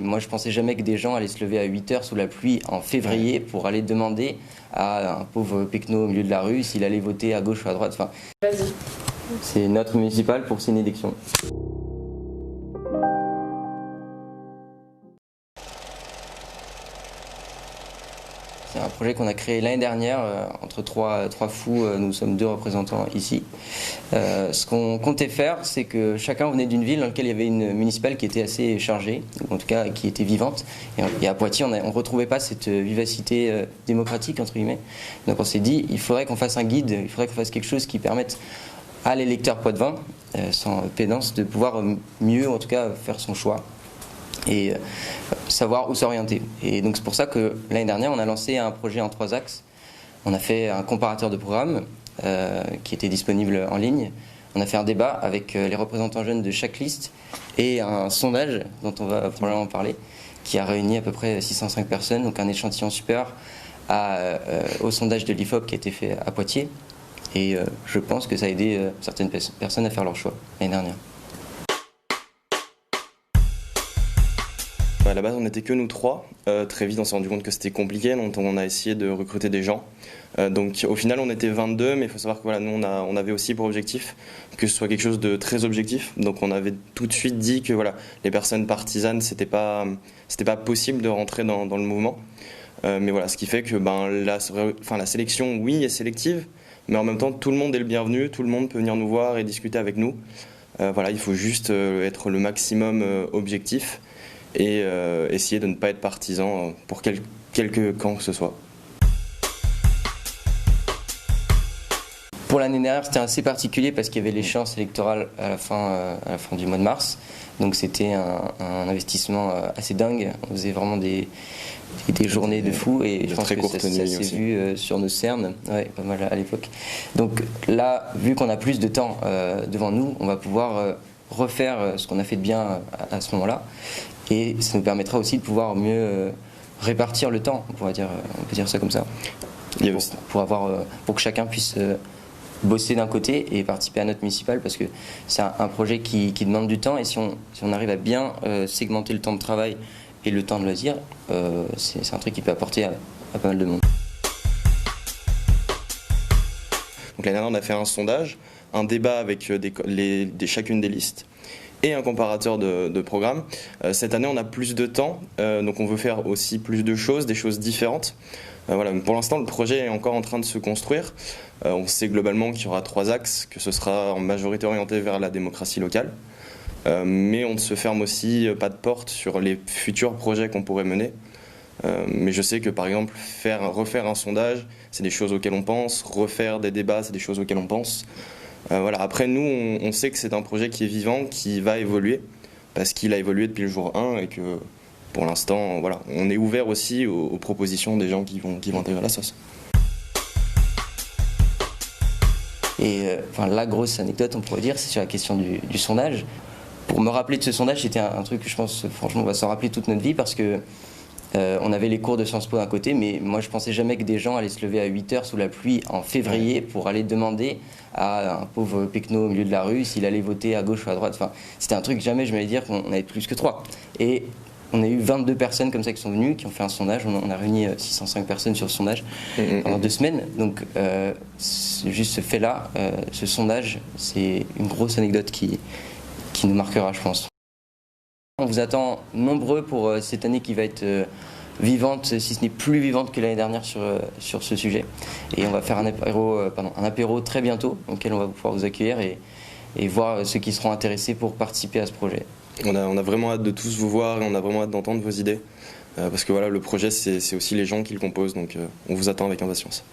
moi je pensais jamais que des gens allaient se lever à 8h sous la pluie en février pour aller demander à un pauvre pecno au milieu de la rue s'il allait voter à gauche ou à droite. Enfin, vas-y. C'est notre municipal pour une élection. C'est un projet qu'on a créé l'année dernière, entre trois fous, nous sommes 2 représentants ici. Ce qu'on comptait faire, c'est que chacun venait d'une ville dans laquelle il y avait une municipale qui était assez chargée, ou en tout cas qui était vivante. Et à Poitiers, on ne retrouvait pas cette vivacité démocratique, entre guillemets. Donc on s'est dit, il faudrait qu'on fasse un guide, il faudrait qu'on fasse quelque chose qui permette à l'électeur poitevin, sans pédance, de pouvoir mieux, en tout cas, faire son choix et savoir où s'orienter. Et donc c'est pour ça que l'année dernière, on a lancé un projet en 3 axes. On a fait un comparateur de programmes qui était disponible en ligne. On a fait un débat avec les représentants jeunes de chaque liste et un sondage dont on va probablement parler, qui a réuni à peu près 605 personnes, donc un échantillon supérieur au sondage de l'IFOP qui a été fait à Poitiers. Et je pense que ça a aidé certaines personnes à faire leur choix l'année dernière. À la base, on n'était que nous 3. Très vite, on s'est rendu compte que c'était compliqué, donc on a essayé de recruter des gens. Donc au final, on était 22, mais il faut savoir que voilà, nous, on avait aussi pour objectif que ce soit quelque chose de très objectif. Donc on avait tout de suite dit que voilà, les personnes partisanes, c'était pas possible de rentrer dans le mouvement. Mais voilà, ce qui fait que la sélection, oui, est sélective, mais en même temps, tout le monde est le bienvenu, tout le monde peut venir nous voir et discuter avec nous. Voilà, il faut juste être le maximum objectif et essayer de ne pas être partisan pour quelque camp que ce soit. Pour l'année dernière, c'était assez particulier parce qu'il y avait l'échéance électorale à la fin du mois de mars. Donc c'était un investissement assez dingue. On faisait vraiment des journées de fou et je pense que ça s'est vu sur nos cernes, ouais, pas mal à l'époque. Donc là, vu qu'on a plus de temps devant nous, on va pouvoir refaire ce qu'on a fait de bien à ce moment-là. Et ça nous permettra aussi de pouvoir mieux répartir le temps, on peut dire ça comme ça, pour que chacun puisse bosser d'un côté et participer à notre municipal, parce que c'est un projet qui demande du temps, et si on arrive à bien segmenter le temps de travail et le temps de loisir, c'est un truc qui peut apporter à pas mal de monde. Donc l'année dernière, on a fait un sondage, un débat avec chacune des listes, et un comparateur de programmes. Cette année, on a plus de temps, donc on veut faire aussi plus de choses, des choses différentes. Voilà. Pour l'instant, le projet est encore en train de se construire. On sait globalement qu'il y aura 3 axes, que ce sera en majorité orienté vers la démocratie locale. Mais on ne se ferme aussi pas de porte sur les futurs projets qu'on pourrait mener. Mais je sais que par exemple, refaire un sondage, c'est des choses auxquelles on pense. Refaire des débats, c'est des choses auxquelles on pense. Voilà. Après, nous, on sait que c'est un projet qui est vivant, qui va évoluer, parce qu'il a évolué depuis le jour 1 et que pour l'instant, voilà, on est ouvert aussi aux propositions des gens qui vont intégrer la sauce. Et la grosse anecdote, on pourrait dire, c'est sur la question du sondage. Pour me rappeler de ce sondage, c'était un truc que je pense, franchement, on va s'en rappeler toute notre vie, parce que on avait les cours de Sciences Po d'un côté, mais moi je pensais jamais que des gens allaient se lever à 8h sous la pluie en février pour aller demander à un pauvre pecno au milieu de la rue s'il allait voter à gauche ou à droite. Enfin, c'était un truc, jamais je m'allais dire qu'on allait être plus que 3. Et on a eu 22 personnes comme ça qui sont venues, qui ont fait un sondage. On a réuni 605 personnes sur ce sondage pendant 2 semaines. Donc juste ce fait-là, ce sondage, c'est une grosse anecdote qui nous marquera, je pense. On vous attend nombreux pour cette année qui va être vivante, si ce n'est plus vivante que l'année dernière sur ce sujet. Et on va faire un apéro très bientôt, auquel on va pouvoir vous accueillir et voir ceux qui seront intéressés pour participer à ce projet. On a vraiment hâte de tous vous voir et on a vraiment hâte d'entendre vos idées. Parce que voilà, le projet, c'est aussi les gens qui le composent, donc on vous attend avec impatience.